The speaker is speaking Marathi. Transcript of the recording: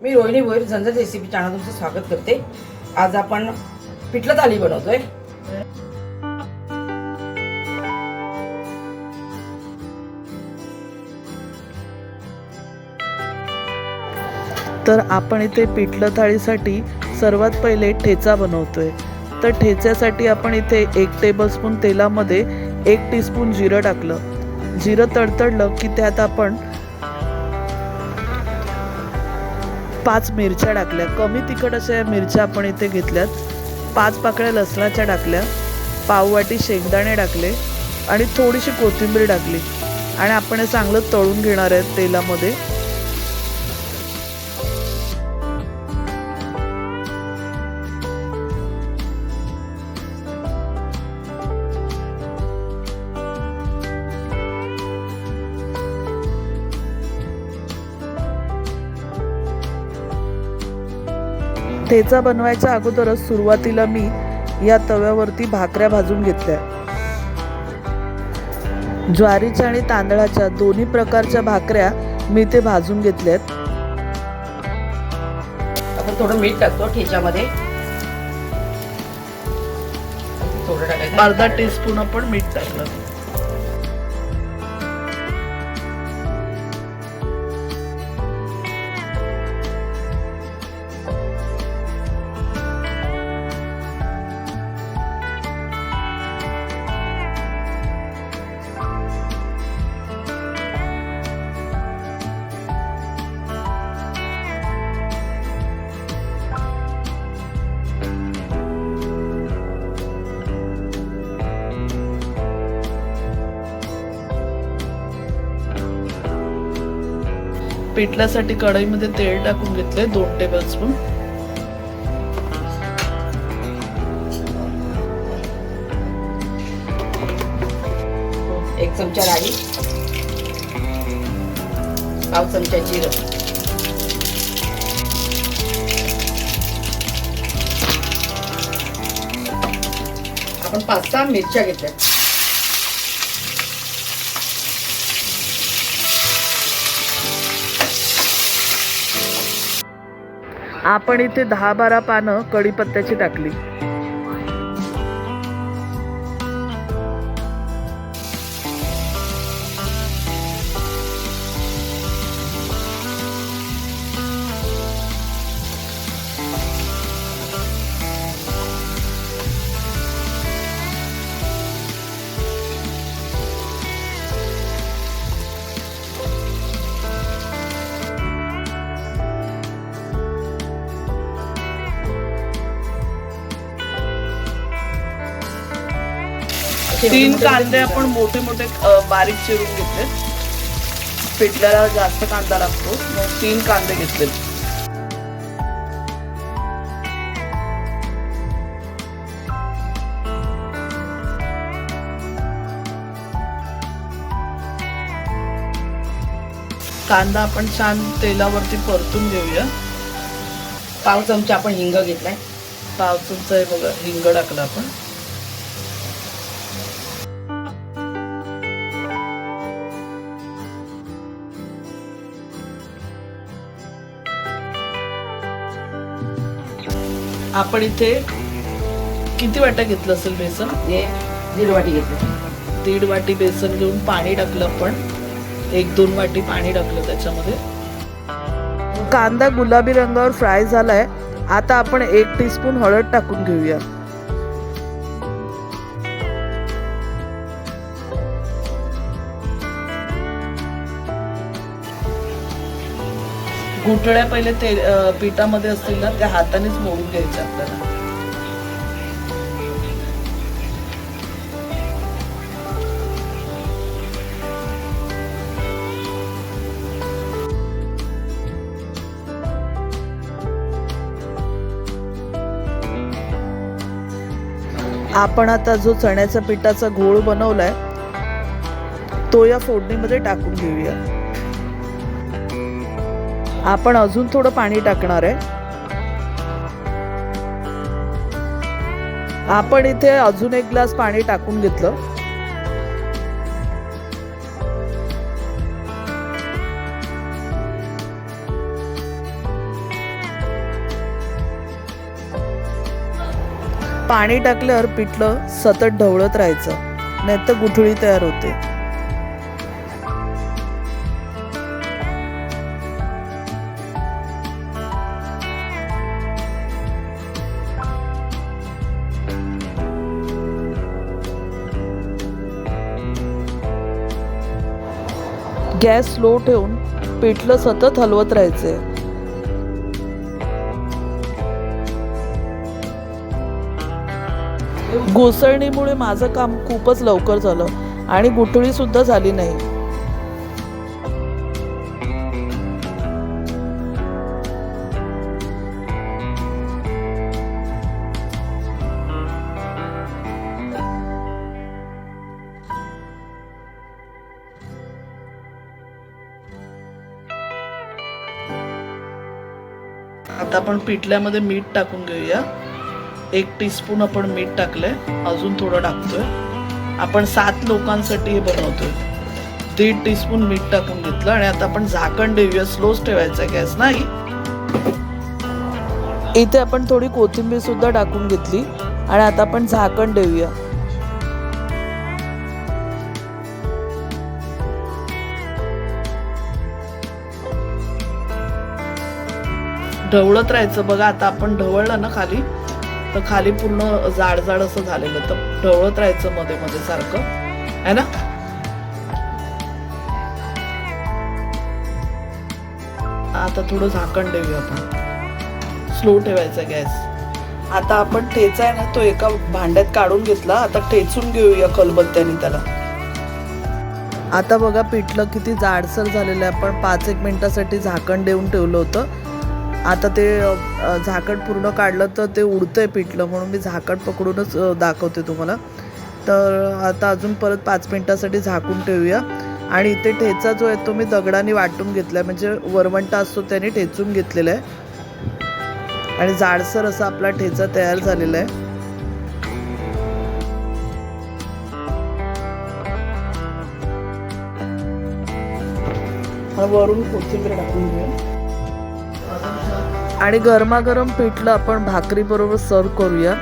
मी रोहिणी भोईर झंझट रेसिपी चॅनल तुमचं स्वागत करते। आज आपण पिठलं थाली बनवतोय। तर आपण इथे पिठलं थाळीसाठी सर्वात पहिले ठेचा बनवतोय। तर ठेच्यासाठी आपण इथे 1 टेबलस्पून तेलामध्ये 1 टीस्पून जिरं टाकलं। जिरं तडतडलं की त्यात आपण 5 मिरच्या टाकल्या। कमी तिखट अशा या मिरच्या आपण इथे घेतल्यात। 5 पाकळ्या लसणाच्या टाकल्या, पाव वाटी शेंगदाणे टाकले आणि थोडीशी कोथिंबीर टाकली आणि आपण हे चांगलं तळून घेणार आहे तेलामध्ये। ठेचा बनवायच्या अगोदरच सुरुवातीला मी या तव्यावरती भाकऱ्या भाजून घेतल्या। ज्वारीच्या आणि तांदळाच्या दोन्ही प्रकारच्या भाकऱ्या मी ते भाजून घेतल्यात। आपण थोडं मीठ टाकतो ठेच्यामध्ये, थोडं टाकायचं, अर्धा टीस्पून आपण मीठ टाकलं। पिठल्यासाठी कढईमध्ये तेल टाकून घेतले 2 टेबलस्पून। एक चमचा राई, पाव चमचा जिरं, आपण 5-6 मिरच्या घेतल्या। आपण इथे 10-12 पानं कढीपत्त्याची टाकली। तीन कांदे आपण मोठे मोठे बारीक चिरून घेतले। पिठल्याला जास्त कांदा लागतो, मग 3 कांदे घेतले। कांदा आपण छान तेलावरती परतून घेऊया। पाव चमचा आपण हिंग घेतलाय, पाव चमचा हे बघा हिंग टाकलं आपण। आपण इथे किती वाट्या घेतलं असेल बेसन? हे 1.5 वाटी घेतलं। 1.5 वाटी बेसन घेऊन पाणी टाकलं आपण, 1-2 वाटी पाणी टाकलं त्याच्यामध्ये। कांदा गुलाबी रंगावर फ्राय झालाय। आता आपण 1 टीस्पून हळद टाकून घेऊया। गुठळ्या पहिले पिठामध्ये असतील ना त्या हातानेच मोडून घ्यायच्या आपल्याला। आपण आता जो चण्याच्या पिठाचा घोळ बनवलाय तो या फोडणीमध्ये टाकून घेऊया। आपण अजून थोडं पाणी टाकणार आहे। आपण इथे अजून 1 ग्लास पाणी टाकून घेतलं। पाणी टाकल्यावर पिठलं सतत ढवळत राहायचं, नाहीतर गुठळी तयार होते. गॅस स्लो ठेवून पिठलं सतत हलवत राहायचे. घुसळणीमुळे माझं काम खूपच लवकर झालं आणि गुठळी सुद्धा झाली नाही. आता आपण पिठल्यामध्ये मीठ टाकून घेऊया. 1 टीस्पून आपण मीठ टाकलंय, अजून थोडं टाकतोय. आपण 7 लोकांसाठी हे बनवतोय. 1.5 टीस्पून मीठ टाकून घेतलं आणि आता आपण झाकण देऊया. स्लोच ठेवायचा गॅस नाही. इथे आपण थोडी कोथिंबीर सुद्धा टाकून घेतली आणि आता आपण झाकण देऊया. ढवळत राहायचं. बघा आता आपण ढवळलं ना खाली, तर खाली पूर्ण जाड जाड असं झालेलं, तर ढवळत राहायचं मध्ये मध्ये सारखं, है ना. आता थोडं झाकण देऊया आपण. स्लो ठेवायचा गॅस. आता आपण ठेचा आहे ना, तो एका भांड्यात काढून घेतला. आता ठेचून घेऊया खलबत्त्याने त्याला. आता बघा पिठलं किती जाडसर झालेलं आहे. आपण 5-1 मिनिटासाठी झाकण देऊन ठेवलं होतं. आता ते झाकण पूर्ण काढलं तर ते उडतंय पिठलं, म्हणून मी झाकण पकडूनच दाखवते तुम्हाला. तर आता अजून परत 5 मिनिटासाठी झाकून ठेवूया. आणि इथे ठेचा जो आहे तो मी दगडाने वाटून घेतला, म्हणजे वरवंटा असतो त्याने ठेचून घेतलेला आहे आणि जाडसर असा आपला ठेचा तयार झालेला आहे. वरून कोथिंबीर टाकून घेऊया आणि गरमागरम पिठलं आपण भाकरी बरोबर सर्व करूया.